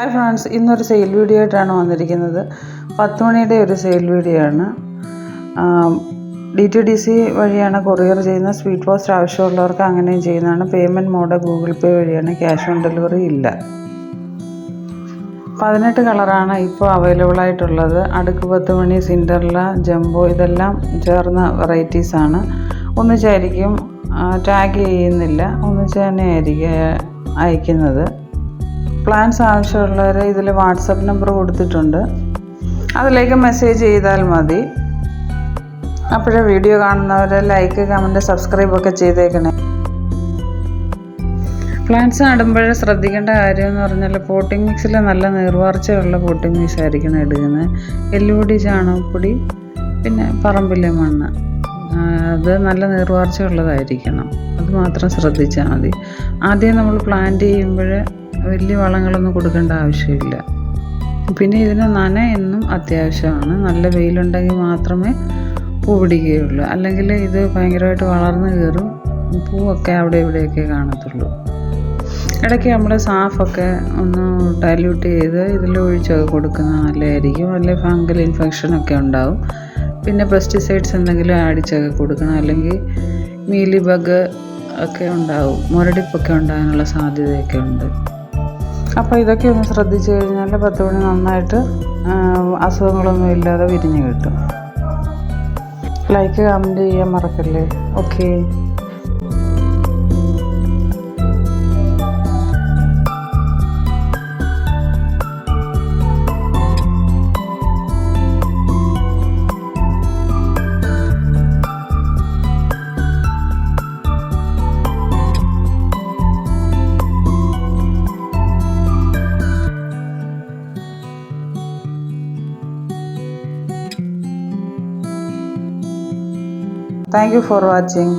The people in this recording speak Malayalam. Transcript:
ഹായ് ഫ്രണ്ട്സ്, ഇന്നൊരു സെയിൽ വീഡിയോ ആയിട്ടാണ് വന്നിരിക്കുന്നത്. 10 മണിയുടെ ഒരു സെയിൽ വീഡിയോ ആണ്. DTDC വഴിയാണ് കൊറിയർ ചെയ്യുന്ന. സ്പീഡ് പോസ്റ്റ് ആവശ്യമുള്ളവർക്ക് അങ്ങനെയും ചെയ്യുന്നതാണ്. പേയ്മെൻറ്റ് മോഡ് ഗൂഗിൾ പേ വഴിയാണ്. ക്യാഷ് ഓൺ ഡെലിവറി ഇല്ല. 18 കളറാണ് ഇപ്പോൾ അവൈലബിൾ ആയിട്ടുള്ളത്. അടുക്ക് 10 മണി, സിൻഡർല, ജംബോ ഇതെല്ലാം ചേർന്ന വെറൈറ്റീസാണ്. ഒന്നിച്ചായിരിക്കും ടാഗ് ചെയ്യുന്നില്ല, ഒന്നിച്ച് തന്നെയായിരിക്കും അയക്കുന്നത്. പ്ലാൻസ് ആവശ്യമുള്ളവർ ഇതിൽ വാട്സപ്പ് നമ്പർ കൊടുത്തിട്ടുണ്ട്, അതിലേക്ക് മെസ്സേജ് ചെയ്താൽ മതി. അപ്പോഴേ വീഡിയോ കാണുന്നവർ ലൈക്ക്, കമൻറ്റ്, സബ്സ്ക്രൈബൊക്കെ ചെയ്തേക്കണേ. പ്ലാന്റ്സ് നടുമ്പോൾ ശ്രദ്ധിക്കേണ്ട കാര്യം എന്ന് പറഞ്ഞാൽ പോട്ടിംഗ് മിക്സിൽ നല്ല നീർവാർച്ചയുള്ള പോട്ടിംഗ് മിക്സ് ആയിരിക്കണം എടുക്കുന്നത്. എല്ലുപൊടി, ചാണകപ്പൊടി, പിന്നെ പറമ്പിലെ മണ്ണ്, അത് നല്ല നീർവാർച്ച ഉള്ളതായിരിക്കണം. അത് മാത്രം ശ്രദ്ധിച്ചാൽ മതി. ആദ്യം നമ്മൾ പ്ലാന്റ് ചെയ്യുമ്പോൾ വലിയ വളങ്ങളൊന്നും കൊടുക്കേണ്ട ആവശ്യമില്ല. പിന്നെ ഇതിന് നന എന്നും അത്യാവശ്യമാണ്. നല്ല വെയിലുണ്ടെങ്കിൽ മാത്രമേ പൂ പിടിക്കുകയുള്ളൂ, അല്ലെങ്കിൽ ഇത് ഭയങ്കരമായിട്ട് വളർന്നു കയറും. പൂവൊക്കെ അവിടെ ഇവിടെയൊക്കെ കാണത്തുള്ളൂ. ഇടയ്ക്ക് നമ്മൾ സാഫൊക്കെ ഒന്ന് ഡൈല്യൂട്ട് ചെയ്ത് ഇതിൽ ഒഴിച്ചൊക്കെ കൊടുക്കുന്നത് നല്ലതായിരിക്കും. അല്ലെങ്കിൽ ഫംഗൽ ഇൻഫെക്ഷനൊക്കെ ഉണ്ടാവും. പിന്നെ പെസ്റ്റിസൈഡ്സ് എന്തെങ്കിലും അടിച്ചൊക്കെ കൊടുക്കണം, അല്ലെങ്കിൽ മീലി ബഗ് ഒക്കെ ഉണ്ടാവും, മുരടിപ്പൊക്കെ ഉണ്ടാകാനുള്ള സാധ്യതയൊക്കെ ഉണ്ട്. അപ്പോൾ ഇതൊക്കെ ഒന്ന് ശ്രദ്ധിച്ചു കഴിഞ്ഞാൽ 10 മണി നന്നായിട്ട് അസുഖങ്ങളൊന്നും ഇല്ലാതെ വിരിഞ്ഞ് കിട്ടും. ലൈക്ക്, കമൻറ്റ് ചെയ്യാൻ മറക്കല്ലേ. Okay. Thank you for watching.